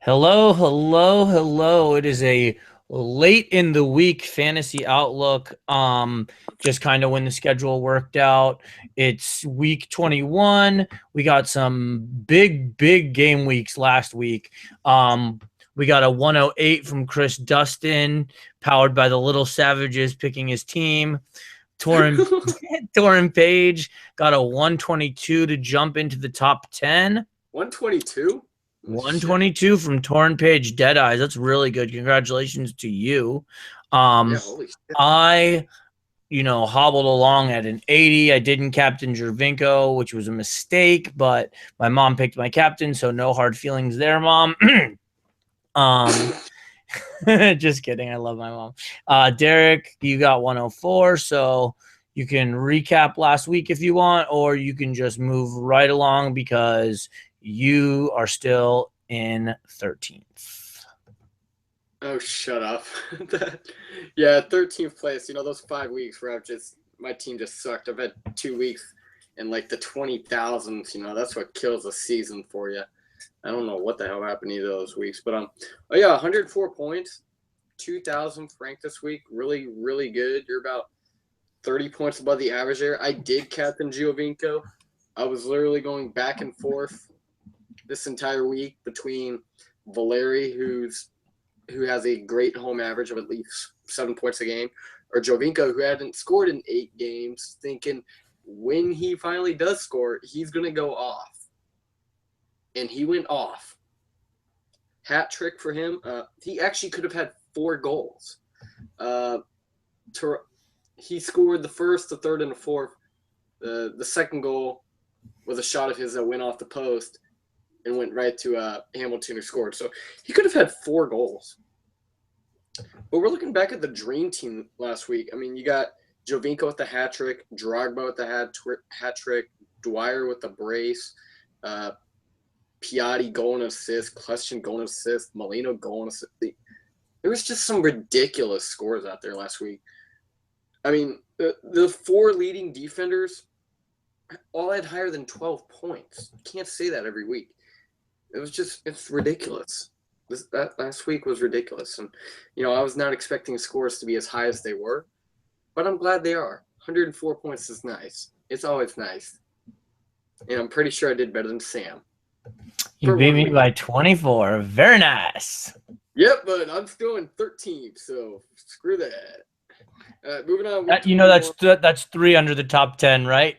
Hello, hello, hello. It is a late in the week fantasy outlook. Just kind of when the schedule worked out. It's week 21. We got some big game weeks last week. We got a 108 from Chris Dustin, powered by the Little Savages picking his team. Torin Torin Page got a 122 to jump into the top 10. 122? 122 from Torn Page Dead Eyes. That's really good. Congratulations to you. Yeah, Um, holy shit. I, hobbled along at an 80. I didn't captain Jervinko, which was a mistake, but my mom picked my captain, so no hard feelings there, mom. um, just kidding. I love my mom. Derek, you got 104, so you can recap last week if you want, or you can just move right along because you are still in 13th. Oh, shut up. Yeah, 13th place. Those 5 weeks where my team just sucked. I've had 2 weeks in like the 20,000s. That's what kills a season for you. I don't know what the hell happened either of those weeks, but oh yeah, 104 points, 2,000 frank this week. Really, really good. You're about 30 points above the average there. I did captain Giovinco. I was literally going back and forth this entire week between Valeri, who has a great home average of at least 7 points a game, or Jovinko, who hadn't scored in 8 games, thinking when he finally does score, he's going to go off. And he went off. Hat trick for him. He actually could have had 4 goals. He scored the first, the third, and the fourth. The second goal was a shot of his that went off the post and went right to Hamilton, who scored. So he could have had 4 goals. But we're looking back at the dream team last week. I mean, you got Jovinko with the hat trick, Drogba with the hat trick, Dwyer with the brace, Piatti goal and assist, Kleshin goal and assist, Molino goal and assist. There was just some ridiculous scores out there last week. I mean, the 4 leading defenders all had higher than 12 points. You can't say that every week. It's ridiculous. That last week was ridiculous. And, I was not expecting scores to be as high as they were, but I'm glad they are. 104 points is nice. It's always nice. And I'm pretty sure I did better than Sam. You beat me by 24. Very nice. Yep, but I'm still in 13th, so screw that. Moving on. That's 3 under the top 10, right?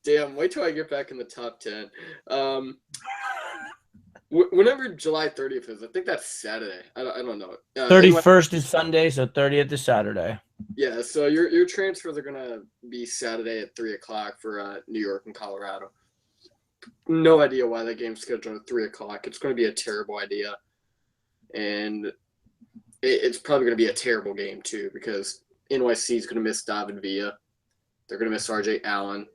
Damn, wait till I get back in the top 10. Whenever July 30th is, I think that's Saturday. I don't know. 31st is Sunday, so 30th is Saturday. Yeah, so your transfers are gonna be Saturday at 3:00 for New York and Colorado. No idea why that game's scheduled at 3:00. It's going to be a terrible idea, and it's probably going to be a terrible game too because NYC is going to miss David Villa. They're going to miss RJ Allen,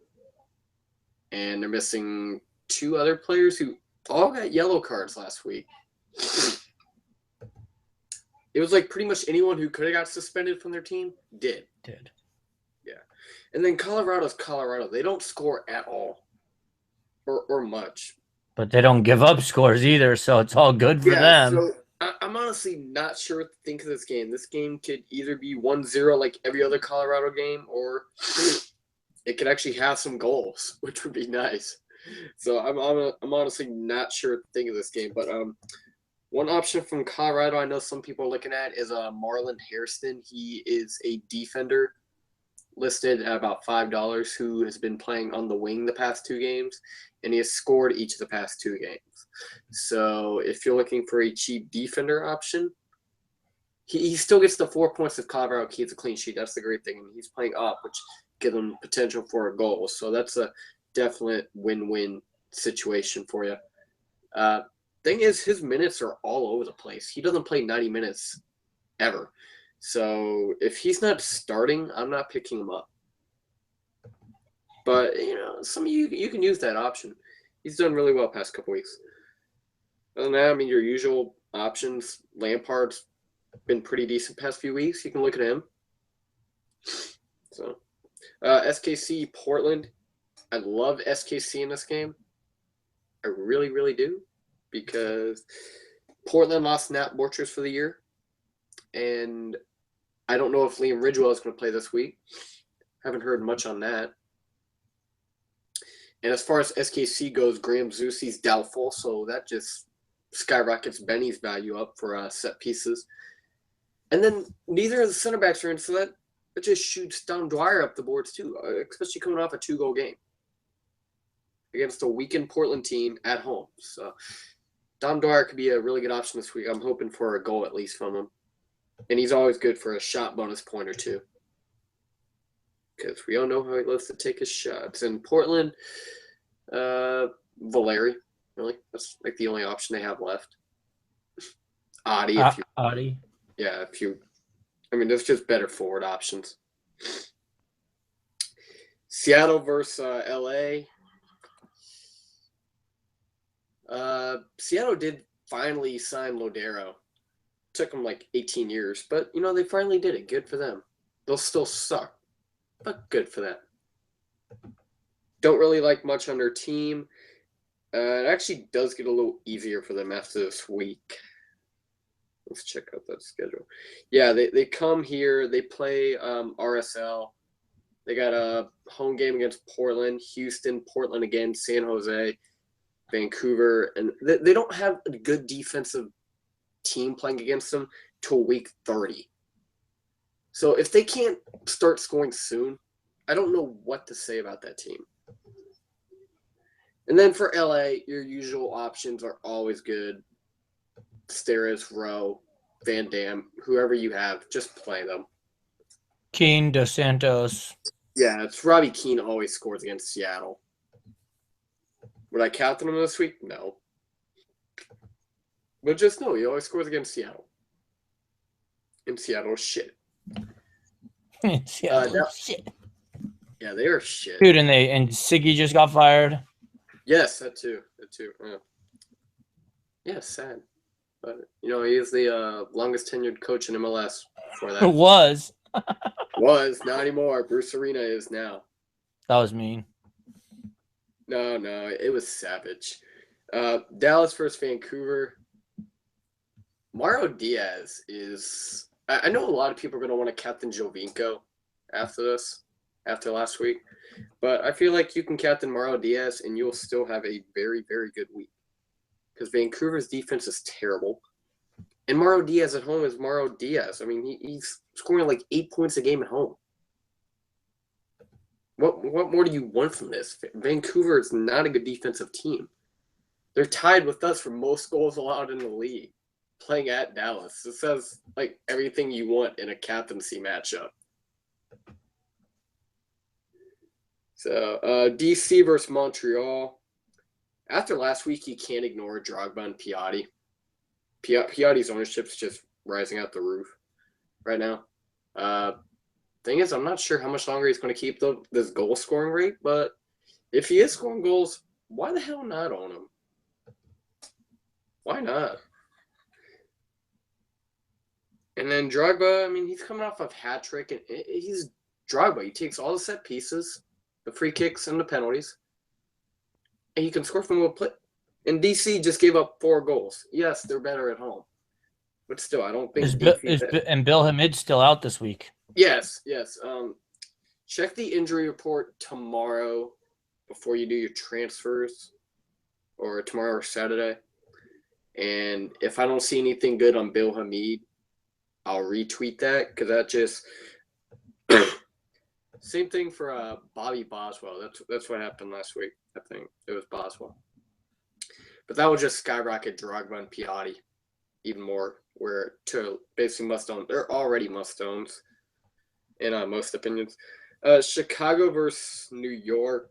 and they're missing 2 other players who all got yellow cards last week. It was like pretty much anyone who could have got suspended from their team did. Yeah. And then Colorado's Colorado. They don't score at all or much. But they don't give up scores either, so it's all good for them. So I'm honestly not sure what to think of this game. This game could either be 1-0 like every other Colorado game, or it could actually have some goals, which would be nice. So I'm honestly not sure what to think of this game. But one option from Colorado I know some people are looking at is Marlon Hairston. He is a defender listed at about $5 who has been playing on the wing the past 2 games, and he has scored each of the past 2 games. So if you're looking for a cheap defender option, he still gets the 4 points if Colorado keeps a clean sheet. That's the great thing. And he's playing up, which gives him potential for a goal. So that's a definite win-win situation for you. Thing is, his minutes are all over the place. He doesn't play 90 minutes ever. So if he's not starting, I'm not picking him up. But, some of you can use that option. He's done really well past couple weeks. Other than that, I mean, your usual options, Lampard's been pretty decent past few weeks. You can look at him. So, SKC Portland. I love SKC in this game. I really, really do, because Portland lost Nat Borchers for the year, and I don't know if Liam Ridgewell is going to play this week. Haven't heard much on that. And as far as SKC goes, Graham Zusi's doubtful, so that just skyrockets Benny's value up for set pieces. And then neither of the center backs are in, so that just shoots Don Dwyer up the boards too, especially coming off a 2-goal game against a weakened Portland team at home. So Don Dwyer could be a really good option this week. I'm hoping for a goal at least from him. And he's always good for a shot bonus point or two, because we all know how he loves to take his shots. And Portland, Valeri, really, that's like the only option they have left. Adi, if you, Adi. Yeah, there's just better forward options. Seattle versus LA. Seattle did finally sign Lodero. Took them like 18 years, but they finally did it. Good for them. They'll still suck, but good for them. Don't really like much on their team. It actually does get a little easier for them after this week. Let's check out that schedule. Yeah, they come here. They play RSL. They got a home game against Portland, Houston, Portland again, San Jose, Vancouver. And they don't have a good defensive team playing against them till week 30. So if they can't start scoring soon, I don't know what to say about that team. And then for LA, your usual options are always good. Steres, Rowe, Van Dam, whoever you have, just play them. Keane, Dos Santos. Yeah, it's Robbie Keane always scores against Seattle. Would I captain him this week? No. But just know he always scores against Seattle. And Seattle's shit. Shit. Yeah, they are shit. Dude, and Siggy just got fired. Yes, that too. Yeah, sad. But, he is the longest tenured coach in MLS for that. Was, not anymore. Bruce Arena is now. That was mean. No, it was savage. Dallas versus Vancouver. Mauro Diaz is... I know a lot of people are going to want to captain Jovinko after last week. But I feel like you can captain Mauro Diaz and you'll still have a very, very good week. Because Vancouver's defense is terrible. And Mauro Diaz at home is Mauro Diaz. He's scoring like 8 points a game at home. What more do you want from this? Vancouver is not a good defensive team. They're tied with us for most goals allowed in the league, playing at Dallas. This says like everything you want in a captaincy matchup. So DC versus Montreal. After last week, you can't ignore Drogba and Piatti. Piatti's ownership's just rising out the roof right now. Thing is, I'm not sure how much longer he's going to keep this goal scoring rate, but if he is scoring goals, why the hell not own him? Why not? And then Drogba, he's coming off a hat trick, and he's Drogba. He takes all the set pieces, the free kicks, and the penalties, and he can score from a play. And DC just gave up 4 goals. Yes, they're better at home, but still, I don't think. And Bill Hamid's still out this week. Yes. Check the injury report tomorrow before you do your transfers, or tomorrow or Saturday. And if I don't see anything good on Bill Hamid, I'll retweet that, because that just same thing for Bobby Boswell. That's what happened last week. I think it was Boswell, but that will just skyrocket Drogba and Piatti even more. Where to basically must own. They're already must owns in most opinions. Chicago versus New York.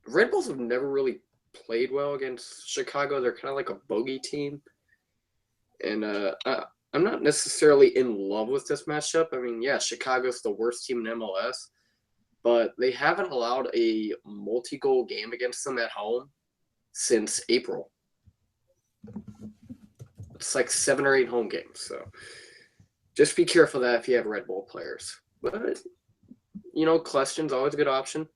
Red Bulls have never really played well against Chicago. They're kind of like a bogey team. And I'm not necessarily in love with this matchup. Chicago's the worst team in MLS, but they haven't allowed a multi-goal game against them at home since April. It's like 7 or 8 home games. So just be careful of that if you have Red Bull players. But, Question's always a good option.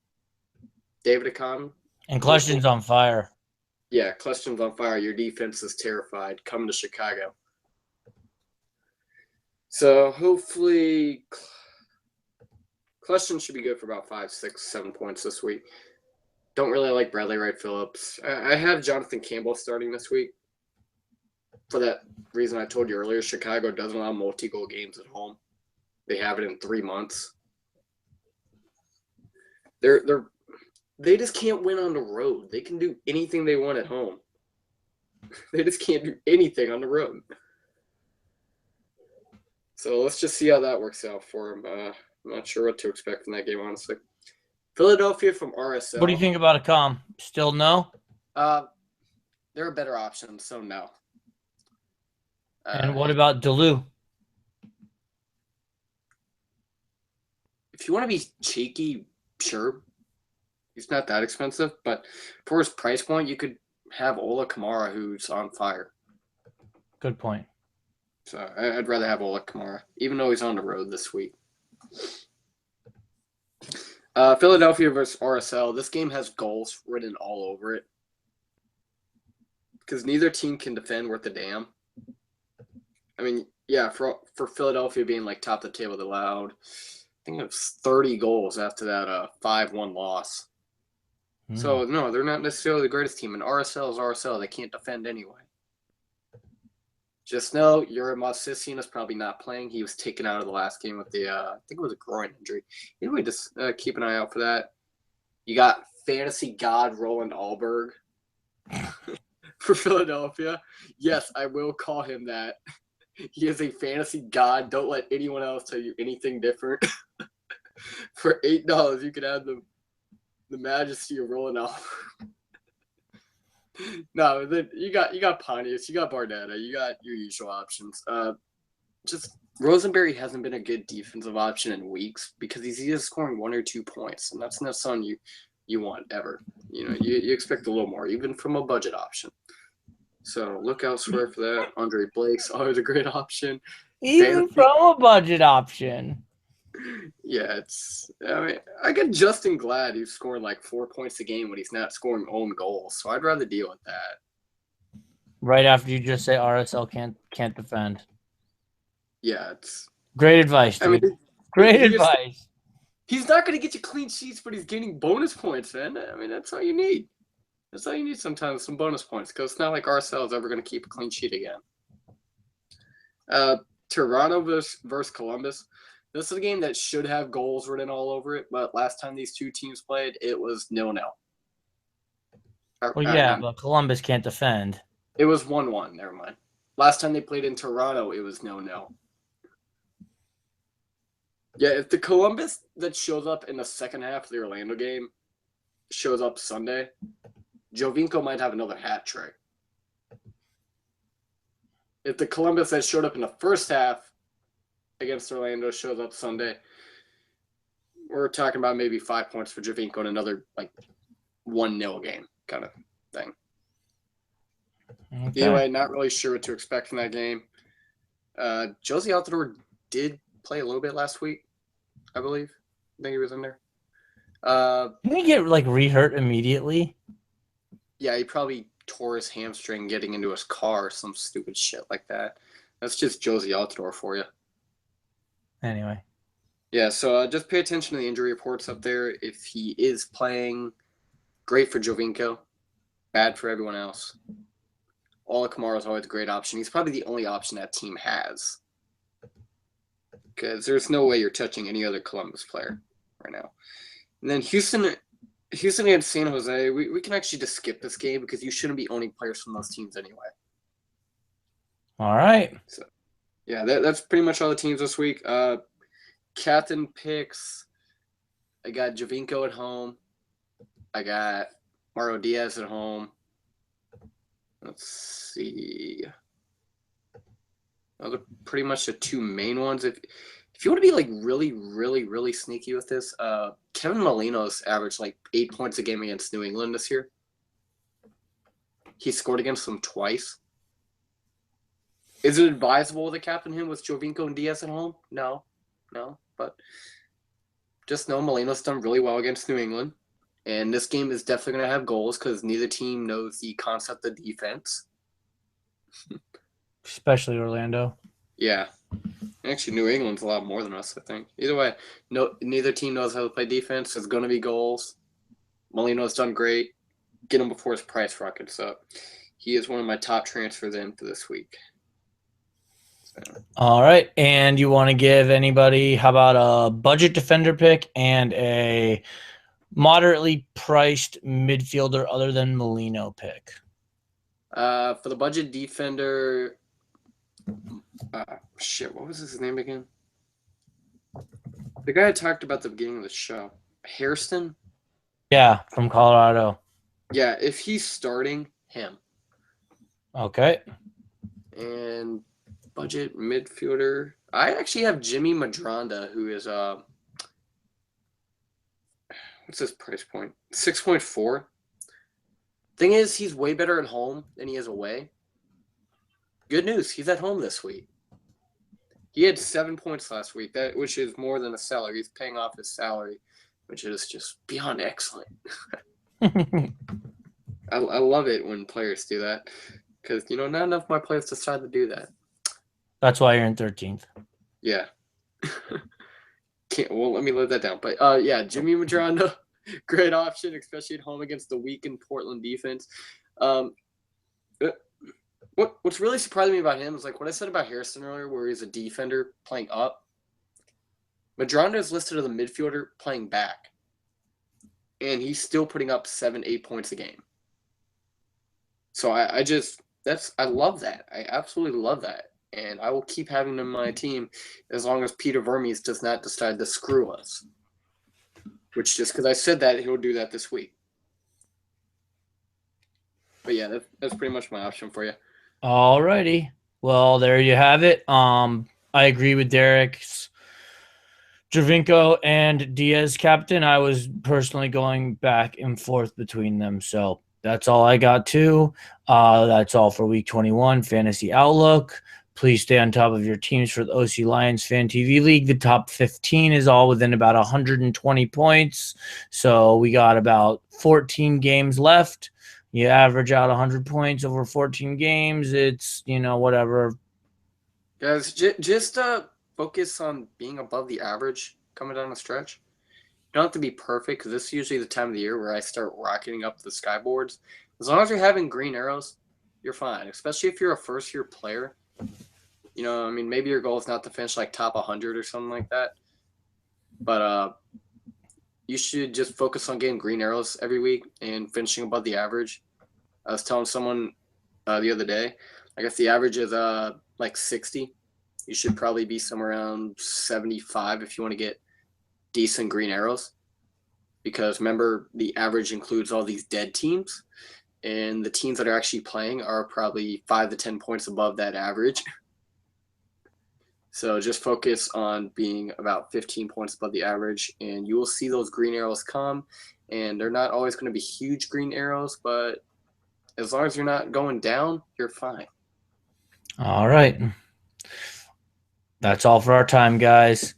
David Acon. And Question's on fire. Yeah, Question's on fire. Your defense is terrified. Come to Chicago. So hopefully Question should be good for about 5, 6, 7 points this week. Don't really like Bradley Wright Phillips. I have Jonathan Campbell starting this week. For that reason I told you earlier, Chicago doesn't allow multi-goal games at home. They have it in 3 months. They just can't win on the road. They can do anything they want at home. They just can't do anything on the road. So let's just see how that works out for them. I'm not sure what to expect from that game, honestly. Philadelphia from RSL. What do you think about a com? Still no? They're a better option, so no. And what about Duluth? If you want to be cheeky, sure. He's not that expensive, but for his price point, you could have Ola Kamara, who's on fire. Good point. So I'd rather have Ola Kamara, even though he's on the road this week. Philadelphia versus RSL. This game has goals written all over it. Because neither team can defend worth a damn. I mean, yeah, for Philadelphia being like top of the table, they allowed, I think it was 30 goals after that 5-1 loss. So, no, they're not necessarily the greatest team. And RSL is RSL. They can't defend anyway. Just know Yuri Sissien is probably not playing. He was taken out of the last game with the, I think it was a groin injury. Anyway, just keep an eye out for that. You got fantasy god Roland Alberg for Philadelphia. Yes, I will call him that. He is a fantasy god. Don't let anyone else tell you anything different. For $8, you can add the majesty of Roland Alberg. No, you got Pontius, you got Bardetta, you got your usual options. Just Rosenberry hasn't been a good defensive option in weeks because he's either scoring 1 or 2 points, and that's not something you want ever. You know, you expect a little more, even from a budget option. So look elsewhere for that. Andre Blake's always a great option. Even from a budget option. Yeah, I get Justin Glad who's scoring like 4 points a game when he's not scoring own goals. So I'd rather deal with that. Right after you just say RSL can't defend. Yeah, it's great advice, dude. I mean, great advice. He's not going to get you clean sheets, but he's getting bonus points, man. I mean, that's all you need. That's all you need sometimes, some bonus points, because it's not like RSL is ever going to keep a clean sheet again. Toronto versus Columbus. This is a game that should have goals written all over it, but last time these two teams played, it was 0-0. Well, yeah, but Columbus can't defend. It was 1-1. Never mind. Last time they played in Toronto, it was 0-0. Yeah, if the Columbus that shows up in the second half of the Orlando game shows up Sunday, Jovinko might have another hat trick. If the Columbus that showed up in the first half against Orlando shows up Sunday, we're talking about maybe 5 points for Jovinko and another like 1-0 game kind of thing. Okay. Anyway, not really sure what to expect from that game. Josie Altidore did play a little bit last week, I believe. I think he was in there. Didn't he get like re-hurt immediately? Yeah, he probably tore his hamstring getting into his car or some stupid shit like that. That's just Josie Altidore for you. Anyway. Yeah, so just pay attention to the injury reports up there. If he is playing, great for Jovinko, bad for everyone else. Ola Kamara is always a great option. He's probably the only option that team has. Because there's no way you're touching any other Columbus player right now. And then Houston and San Jose, we can actually just skip this game because you shouldn't be owning players from those teams anyway. All right. So, yeah, that's pretty much all the teams this week. Captain picks. I got Jovinko at home. I got Mauro Diaz at home. Let's see. Those are pretty much the two main ones. If you want to be like really, really, really sneaky with this, Kevin Molino's averaged like 8 points a game against New England this year. He scored against them twice. Is it advisable to captain him with Jovinko and Diaz at home? No. But just know Molino's done really well against New England. And this game is definitely going to have goals because neither team knows the concept of defense. Especially Orlando. Yeah. Actually, New England's a lot more than us, I think. Either way, neither team knows how to play defense. There's going to be goals. Molino's done great. Get him before his price rockets up. He is one of my top transfers in for this week. So. All right. And you want to give anybody, how about a budget defender pick and a moderately priced midfielder other than Molino pick? For the budget defender, what was his name again? The guy I talked about at the beginning of the show. Hairston? Yeah, from Colorado. Yeah, if he's starting, him. Okay. And budget midfielder, I actually have Jimmy Madronda, who is what's his price point? 6.4. Thing is, he's way better at home than he is away. Good news, he's at home this week. He had 7 points last week, which is more than a salary. He's paying off his salary, which is just beyond excellent. I love it when players do that because, not enough of my players decide to do that. That's why you're in 13th. Yeah. Let me let that down. But, yeah, Jimmy Madronda, great option, especially at home against the weakened Portland defense. What's really surprising me about him is like what I said about Harrison earlier, where he's a defender playing up. Madronda is listed as a midfielder playing back, and he's still putting up 7-8 points a game. So I love that. I absolutely love that, and I will keep having him on my team as long as Peter Vermes does not decide to screw us. Which, just because I said that, he'll do that this week. But yeah, that's pretty much my option for you. All righty. Well, there you have it. I agree with Derek's Javinko and Diaz captain. I was personally going back and forth between them. So that's all I got too. That's all for week 21 Fantasy Outlook. Please stay on top of your teams for the OC Lions Fan TV League. The top 15 is all within about 120 points. So we got about 14 games left. You average out 100 points over 14 games. It's, whatever. Guys, just focus on being above the average coming down the stretch. You don't have to be perfect because this is usually the time of the year where I start rocketing up the skyboards. As long as you're having green arrows, you're fine, especially if you're a first-year player. Maybe your goal is not to finish like top 100 or something like that. But you should just focus on getting green arrows every week and finishing above the average. I was telling someone the other day, I guess the average is like 60. You should probably be somewhere around 75 if you want to get decent green arrows. Because remember, the average includes all these dead teams. And the teams that are actually playing are probably 5 to 10 points above that average. So just focus on being about 15 points above the average, and you will see those green arrows come. And they're not always going to be huge green arrows, but as long as you're not going down, you're fine. All right. That's all for our time, guys.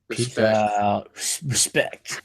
Respect. Peace out. Respect.